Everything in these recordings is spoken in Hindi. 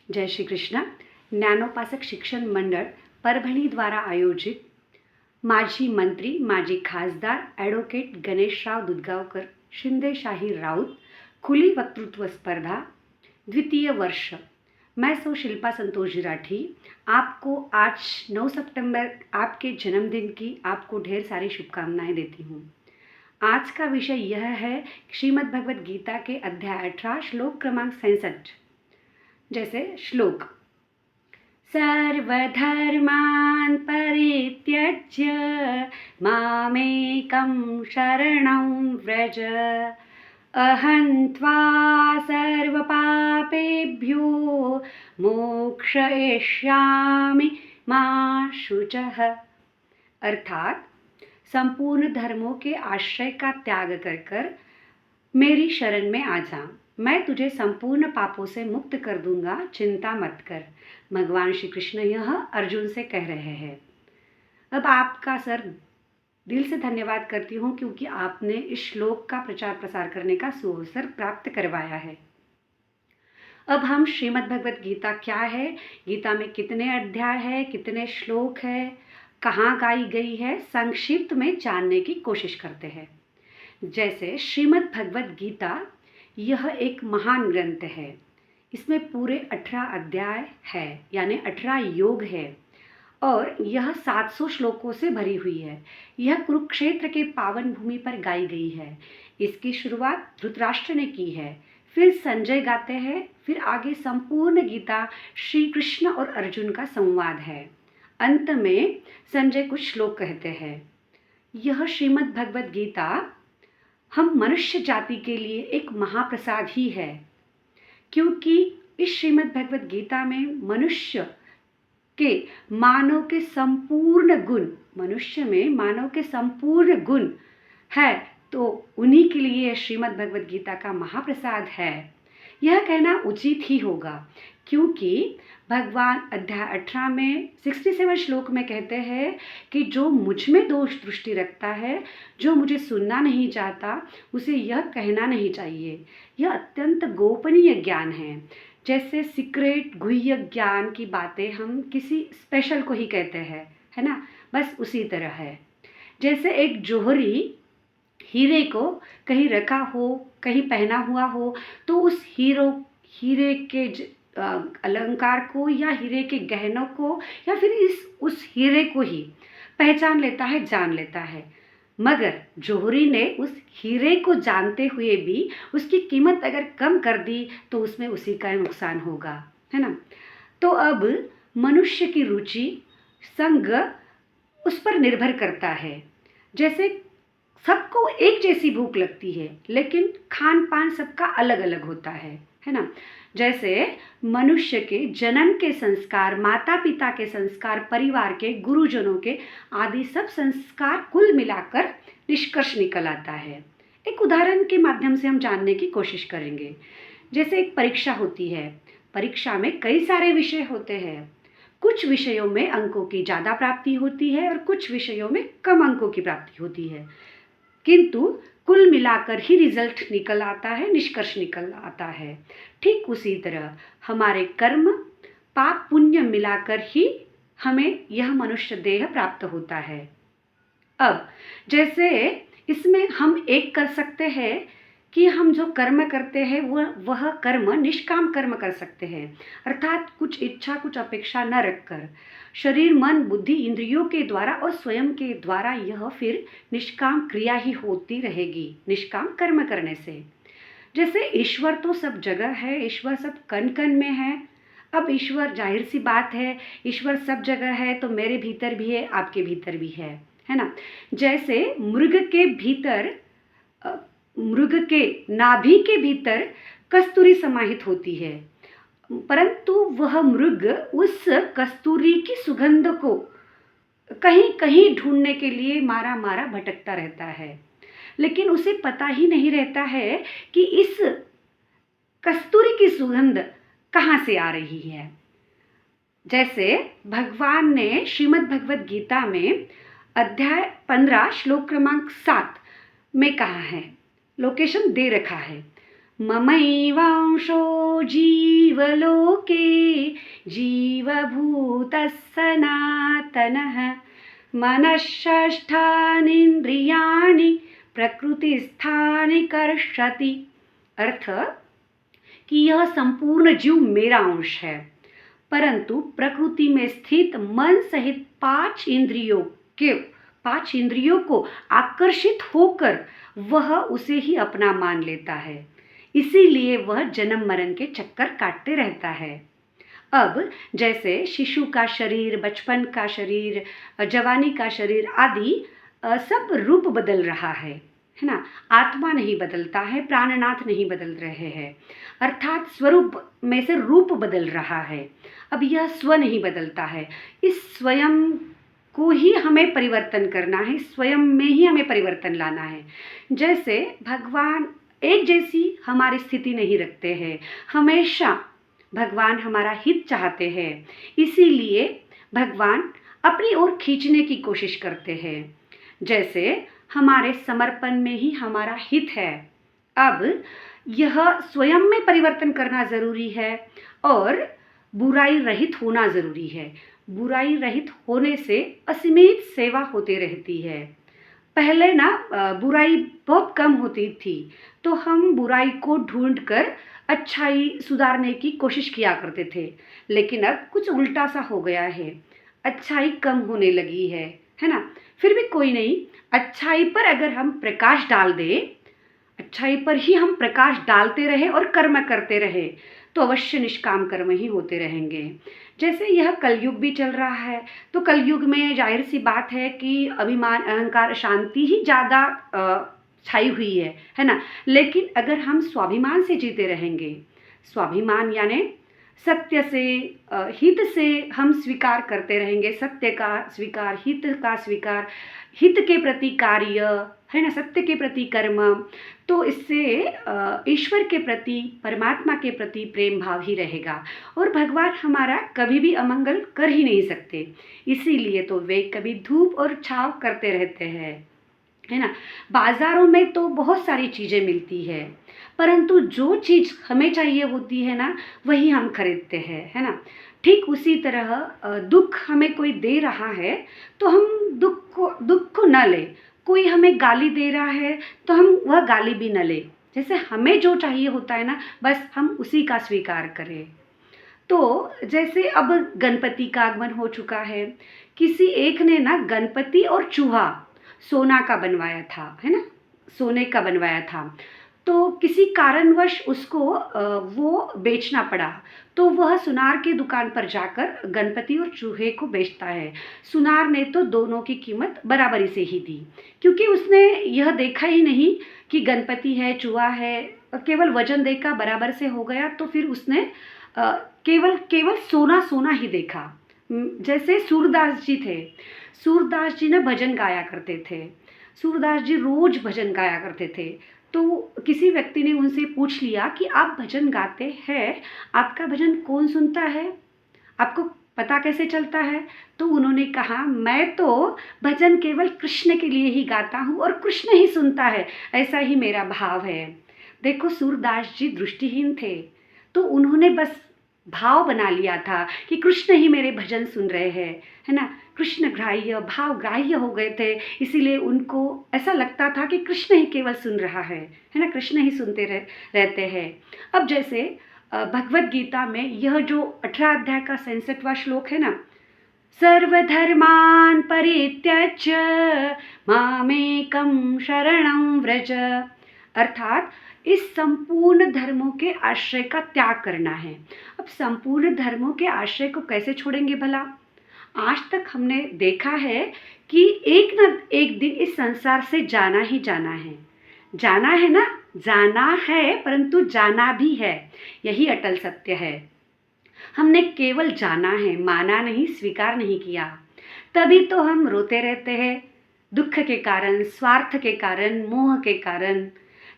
जय श्री कृष्ण। ज्ञानोपासक शिक्षण मंडळ परभणी द्वारा आयोजित माजी मंत्री, माजी खासदार ॲडव्होकेट गणेशराव दुधगावकर शिंदे-शाही राउत खुली वक्तृत्व स्पर्धा द्वितीय वर्ष। मैं सो शिल्पा संतोष राठी आपको आज 9 सितंबर आपके जन्मदिन की आपको ढेर सारी शुभकामनाएं देती हूँ। आज का विषय यह है श्रीमद् भगवद गीता के अध्याय 18 श्लोक क्रमांक 67। जैसे श्लोक, सर्वधर्मान् परित्यज्य मामेकं शरणं व्रज अहं त्वा सर्वपापेभ्यो मोक्षयिष्यामि मा शुचः। अर्थात संपूर्ण धर्मों के आश्रय का त्याग कर कर मेरी शरण में आ जा, मैं तुझे संपूर्ण पापों से मुक्त कर दूंगा, चिंता मत कर। भगवान श्री कृष्ण यह अर्जुन से कह रहे हैं। अब आपका सर दिल से धन्यवाद करती हूँ क्योंकि आपने इस श्लोक का प्रचार प्रसार करने का सुअवसर प्राप्त करवाया है। अब हम श्रीमद् भगवद गीता क्या है, गीता में कितने अध्याय है, कितने श्लोक है, कहाँ गाई गई है, संक्षिप्त में जानने की कोशिश करते हैं। जैसे श्रीमद् भगवद गीता यह एक महान ग्रंथ है। इसमें पूरे 18 अध्याय है, यानी 18 योग है और यह 700 श्लोकों से भरी हुई है। यह कुरुक्षेत्र के पावन भूमि पर गाई गई है। इसकी शुरुआत धृतराष्ट्र ने की है, फिर संजय गाते हैं, फिर आगे संपूर्ण गीता श्री कृष्ण और अर्जुन का संवाद है। अंत में संजय कुछ श्लोक कहते हैं। यह श्रीमद् भगवद गीता हम मनुष्य जाति के लिए एक महाप्रसाद ही है, क्योंकि इस श्रीमद् भगवद गीता में मनुष्य के मानव के संपूर्ण गुण, मनुष्य में मानव के संपूर्ण गुण है, तो उन्हीं के लिए श्रीमद् भगवद गीता का महाप्रसाद है। यह कहना उचित ही होगा, क्योंकि भगवान अध्याय 18 में 67 श्लोक में कहते हैं कि जो मुझ में दोष दृष्टि रखता है, जो मुझे सुनना नहीं चाहता, उसे यह कहना नहीं चाहिए। यह अत्यंत गोपनीय ज्ञान है। जैसे सीक्रेट गुह्य ज्ञान की बातें हम किसी स्पेशल को ही कहते हैं, है ना, बस उसी तरह है। जैसे एक जोहरी हीरे को कहीं रखा हो, कहीं पहना हुआ हो, तो उस हीरे के अलंकार को या हीरे के गहनों को या फिर उस हीरे को ही पहचान लेता है, जान लेता है। मगर जोहरी ने उस हीरे को जानते हुए भी उसकी कीमत अगर कम कर दी तो उसमें उसी का नुकसान होगा, है ना। तो अब मनुष्य की रुचि संग उस पर निर्भर करता है। जैसे सबको एक जैसी भूख लगती है, लेकिन खान पान सबका अलग अलग होता है ना। जैसे मनुष्य के जन्म के संस्कार, माता पिता के संस्कार, परिवार के, गुरुजनों के आदि सब संस्कार कुल मिलाकर निष्कर्ष निकल आता है। एक उदाहरण के माध्यम से हम जानने की कोशिश करेंगे। जैसे एक परीक्षा होती है, परीक्षा में कई सारे विषय होते हैं। कुछ विषयों में अंकों की ज़्यादा प्राप्ति होती है और कुछ विषयों में कम अंकों की प्राप्ति होती है, किंतु कुल मिलाकर ही रिजल्ट निकल आता है, निष्कर्ष निकल आता है। ठीक उसी तरह हमारे कर्म, पाप पुण्य मिलाकर ही हमें यह मनुष्य देह प्राप्त होता है। अब जैसे इसमें हम एक कर सकते हैं कि हम जो कर्म करते हैं वह कर्म निष्काम कर्म कर सकते हैं, अर्थात कुछ इच्छा, कुछ अपेक्षा न रखकर शरीर, मन, बुद्धि, इंद्रियों के द्वारा और स्वयं के द्वारा यह फिर निष्काम क्रिया ही होती रहेगी, निष्काम कर्म करने से। जैसे ईश्वर तो सब जगह है, ईश्वर सब कण कण में है। अब ईश्वर, जाहिर सी बात है, ईश्वर सब जगह है तो मेरे भीतर भी है, आपके भीतर भी है ना। जैसे मृग के भीतर, मृग के नाभि के भीतर कस्तूरी समाहित होती है, परंतु वह मृग उस कस्तूरी की सुगंध को कहीं कहीं ढूंढने के लिए मारा मारा भटकता रहता है, लेकिन उसे पता ही नहीं रहता है कि इस कस्तूरी की सुगंध कहाँ से आ रही है। जैसे भगवान ने श्रीमद् भगवद गीता में अध्याय 15 श्लोक क्रमांक 7 में कहा है, लोकेशन दे रखा है, ममैवांशो जीवलोके जीवभूतः सनातनः मनःषष्ठानीन्द्रियाणि प्रकृतिस्थानि कर्षति। अर्थ कि यह संपूर्ण जीव मेरा अंश है, परंतु प्रकृति में स्थित मन सहित पांच इंद्रियों को आकर्षित होकर वह उसे ही अपना मान लेता है, इसीलिए वह जन्म मरण के चक्कर काटते रहता है। अब जैसे शिशु का शरीर, बचपन का शरीर, जवानी का शरीर आदि सब रूप बदल रहा है ना। आत्मा नहीं बदलता है, प्राणनाथ नहीं बदल रहे हैं, अर्थात स्वरूप में से रूप बदल रहा है। अब यह स्व नहीं बदलता है, इस स्वयं को ही हमें परिवर्तन करना है, स्वयं में ही हमें परिवर्तन लाना है। जैसे भगवान एक जैसी हमारी स्थिति नहीं रखते हैं, हमेशा भगवान हमारा हित चाहते हैं, इसीलिए भगवान अपनी ओर खींचने की कोशिश करते हैं। जैसे हमारे समर्पण में ही हमारा हित है। अब यह स्वयं में परिवर्तन करना ज़रूरी है और बुराई रहित होना ज़रूरी है। बुराई रहित होने से असीमित सेवा होती रहती है। पहले ना बुराई बहुत कम होती थी, तो हम बुराई को ढूंढकर अच्छाई सुधारने की कोशिश किया करते थे, लेकिन अब कुछ उल्टा सा हो गया है, अच्छाई कम होने लगी है ना। फिर भी कोई नहीं, अच्छाई पर अगर हम प्रकाश डाल दें, अच्छाई पर ही हम प्रकाश डालते रहे और कर्म करते रहे, तो अवश्य निष्काम कर्म ही होते रहेंगे। जैसे यह कलयुग भी चल रहा है, तो कलयुग में जाहिर सी बात है कि अभिमान, अहंकार, शांति ही ज़्यादा छाई हुई है ना। लेकिन अगर हम स्वाभिमान से जीते रहेंगे, स्वाभिमान यानी सत्य से, हित से हम स्वीकार करते रहेंगे, सत्य का स्वीकार, हित का स्वीकार, हित के प्रति कार्य है ना, सत्य के प्रति कर्म, तो इससे ईश्वर के प्रति, परमात्मा के प्रति प्रेम भाव ही रहेगा और भगवान हमारा कभी भी अमंगल कर ही नहीं सकते। इसीलिए तो वे कभी धूप और छाव करते रहते हैं, है ना। बाज़ारों में तो बहुत सारी चीज़ें मिलती है, परंतु जो चीज़ हमें चाहिए होती है ना, वही हम खरीदते हैं, है ना। ठीक उसी तरह दुख हमें कोई दे रहा है तो हम दुख को न लें, कोई हमें गाली दे रहा है तो हम वह गाली भी न लें। जैसे हमें जो चाहिए होता है ना, बस हम उसी का स्वीकार करें। तो जैसे अब गणपति का आगमन हो चुका है, किसी एक ने ना गणपति और चूहा सोना का बनवाया था, है ना, सोने का बनवाया था। तो किसी कारणवश उसको वो बेचना पड़ा, तो वह सुनार की दुकान पर जाकर गणपति और चूहे को बेचता है। सुनार ने तो दोनों की कीमत बराबरी से ही दी, क्योंकि उसने यह देखा ही नहीं कि गणपति है, चूहा है, केवल वजन देखा, बराबर से हो गया, तो फिर उसने केवल सोना सोना ही देखा। जैसे सूरदास जी थे, सूरदास जी ने भजन गाया करते थे, सूरदास जी रोज भजन गाया करते थे। तो किसी व्यक्ति ने उनसे पूछ लिया कि आप भजन गाते हैं, आपका भजन कौन सुनता है, आपको पता कैसे चलता है? तो उन्होंने कहा, मैं तो भजन केवल कृष्ण के लिए ही गाता हूँ और कृष्ण ही सुनता है, ऐसा ही मेरा भाव है। देखो, सूरदास जी दृष्टिहीन थे, तो उन्होंने बस भाव बना लिया था कि कृष्ण ही मेरे भजन सुन रहे हैं, है ना। कृष्ण ग्राह्य, भाव ग्राह्य हो गए थे, इसीलिए उनको ऐसा लगता था कि कृष्ण ही केवल सुन रहा है ना, कृष्ण ही सुनते रहते हैं। अब जैसे भगवत गीता में यह जो 18 अध्याय का 67वां श्लोक है ना, सर्वधर्मान् परित्यज्य मामेकं शरणं व्रज, अर्थात इस संपूर्ण धर्मों के आश्रय का त्याग करना है। अब संपूर्ण धर्मों के आश्रय को कैसे छोड़ेंगे भला? आज तक हमने देखा है कि एक न एक दिन इस संसार से जाना ही जाना है, जाना है ना, जाना है, परंतु जाना भी है, यही अटल सत्य है। हमने केवल जाना है, माना नहीं, स्वीकार नहीं किया, तभी तो हम रोते रहते हैं, दुख के कारण, स्वार्थ के कारण, मोह के कारण।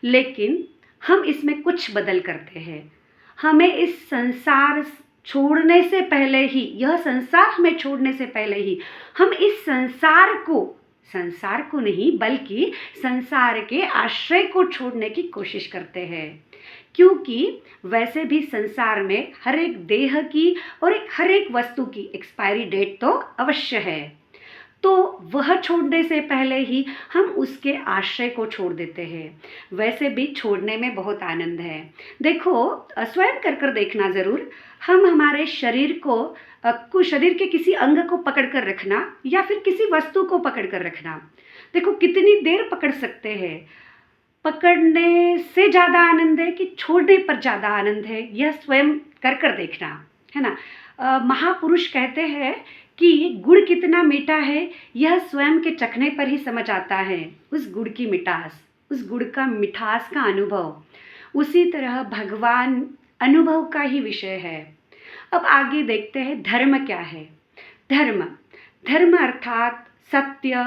लेकिन हम इसमें कुछ बदल करते हैं। हमें इस संसार छोड़ने से पहले ही, यह संसार हमें छोड़ने से पहले ही, हम इस संसार को नहीं बल्कि संसार के आश्रय को छोड़ने की कोशिश करते हैं। क्योंकि वैसे भी संसार में हर एक देह की और हर एक वस्तु की एक्सपायरी डेट तो अवश्य है। तो वह छोड़ने से पहले ही हम उसके आश्रय को छोड़ देते हैं। वैसे भी छोड़ने में बहुत आनंद है। देखो, स्वयं कर देखना ज़रूर। हम हमारे शरीर को शरीर के किसी अंग को पकड़ कर रखना या फिर किसी वस्तु को पकड़ कर रखना, देखो कितनी देर पकड़ सकते हैं। पकड़ने से ज़्यादा आनंद है कि छोड़ने पर ज़्यादा आनंद है, यह स्वयं कर देखना है ना। महापुरुष कहते हैं कि गुड़ कितना मीठा है यह स्वयं के चखने पर ही समझ आता है, उस गुड़ की मिठास, उस गुड़ का मिठास का अनुभव। उसी तरह भगवान अनुभव का ही विषय है। अब आगे देखते हैं धर्म क्या है। धर्म धर्म अर्थात सत्य,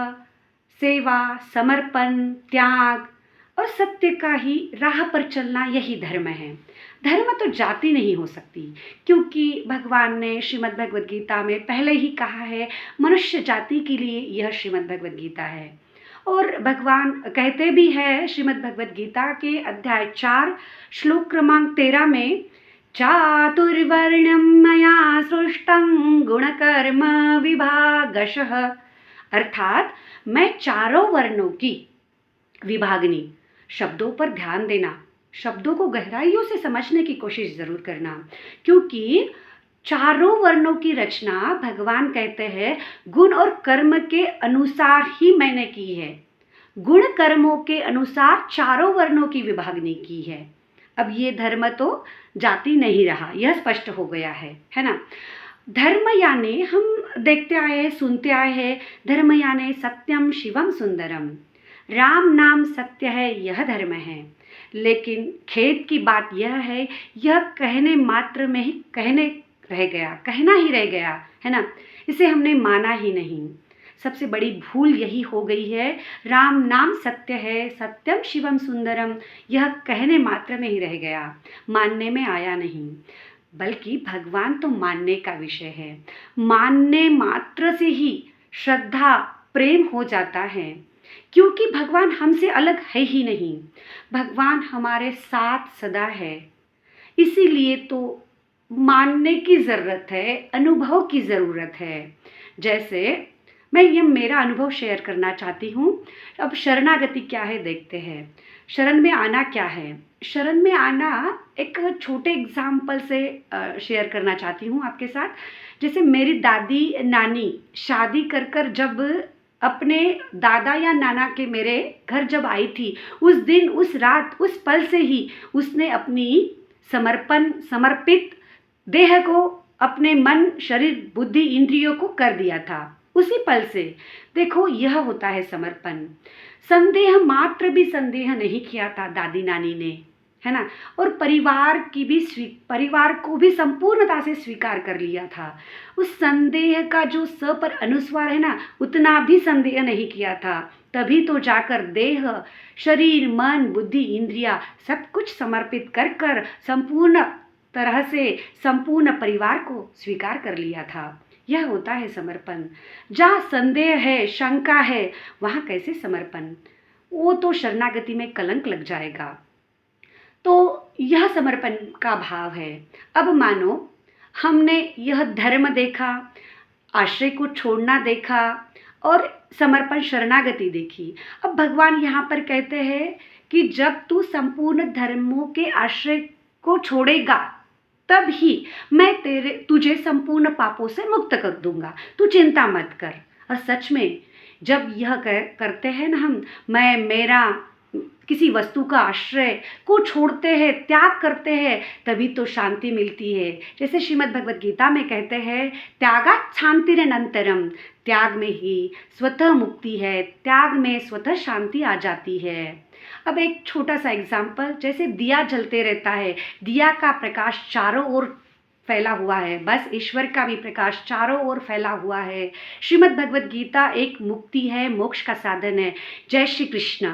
सेवा, समर्पण, त्याग और सत्य का ही राह पर चलना, यही धर्म है। धर्म तो जाति नहीं हो सकती, क्योंकि भगवान ने श्रीमद् भगवद गीता में पहले ही कहा है, मनुष्य जाति के लिए यह श्रीमद् भगवद गीता है। और भगवान कहते भी है श्रीमद् भगवद गीता के अध्याय 4 श्लोक क्रमांक 13 में, चातुर्वर्ण्यं मया सृष्टं गुणकर्म विभागशः, अर्थात मैं चारों वर्णों की विभागनी। शब्दों पर ध्यान देना, शब्दों को गहराइयों से समझने की कोशिश जरूर करना, क्योंकि चारों वर्णों की रचना भगवान कहते हैं गुण और कर्म के अनुसार ही मैंने की है। गुण कर्मों के अनुसार चारों वर्णों की विभागनी की है। अब ये धर्म तो जाति नहीं रहा, यह स्पष्ट हो गया है ना। धर्म यानी हम देखते आए हैं, सुनते आए हैं, धर्म यानी सत्यम शिवम सुंदरम, राम नाम सत्य है, यह धर्म है। लेकिन खेद की बात यह है, यह कहने मात्र में ही कहना ही रह गया है ना। इसे हमने माना ही नहीं। सबसे बड़ी भूल यही हो गई है, राम नाम सत्य है, सत्यम शिवम सुंदरम, यह कहने मात्र में ही रह गया, मानने में आया नहीं। बल्कि भगवान तो मानने का विषय है। मानने मात्र से ही श्रद्धा प्रेम हो जाता है, क्योंकि भगवान हमसे अलग है ही नहीं। भगवान हमारे साथ सदा है। इसीलिए तो मानने की ज़रूरत है, अनुभव की ज़रूरत है। जैसे मैं ये मेरा अनुभव शेयर करना चाहती हूँ। अब शरणागति क्या है देखते हैं। शरण में आना क्या है। शरण में आना एक छोटे एग्जाम्पल से शेयर करना चाहती हूँ आपके साथ। जैसे मेरी दादी नानी शादी कर जब अपने दादा या नाना के मेरे घर जब आई थी, उस दिन, उस रात, उस पल से ही उसने अपनी समर्पित देह को, अपने मन, शरीर, बुद्धि, इंद्रियों को कर दिया था। उसी पल से देखो, यह होता है समर्पण। संदेह मात्र भी संदेह नहीं किया था दादी नानी ने, है ना। और परिवार को भी संपूर्णता से स्वीकार कर लिया था। उस संदेह का जो स पर अनुस्वार है ना, उतना भी संदेह नहीं किया था। तभी तो जाकर देह, शरीर, मन, बुद्धि, इंद्रिया सब कुछ समर्पित कर संपूर्ण तरह से संपूर्ण परिवार को स्वीकार कर लिया था। यह होता है समर्पण। जहाँ संदेह है, शंका है, वहाँ कैसे समर्पण? वो तो शरणागति में कलंक लग जाएगा। तो यह समर्पण का भाव है। अब मानो हमने यह धर्म देखा, आश्रय को छोड़ना देखा और समर्पण शरणागति देखी। अब भगवान यहाँ पर कहते हैं कि जब तू संपूर्ण धर्मों के आश्रय को छोड़ेगा, तब ही मैं तुझे संपूर्ण पापों से मुक्त कर दूंगा, तू चिंता मत कर। और सच में जब यह करते हैं ना हम, मैं मेरा, किसी वस्तु का आश्रय को छोड़ते हैं, त्याग करते हैं, तभी तो शांति मिलती है। जैसे श्रीमद् भगवद गीता में कहते हैं, त्यागात् शान्तिरनन्तरम, त्याग में ही स्वतः मुक्ति है, त्याग में स्वतः शांति आ जाती है। अब एक छोटा सा एग्जाम्पल, जैसे दिया जलते रहता है, दिया का प्रकाश चारों ओर फैला हुआ है, बस ईश्वर का भी प्रकाश चारों ओर फैला हुआ है। श्रीमद् भगवद गीता एक मुक्ति है, मोक्ष का साधन है। जय श्री कृष्ण।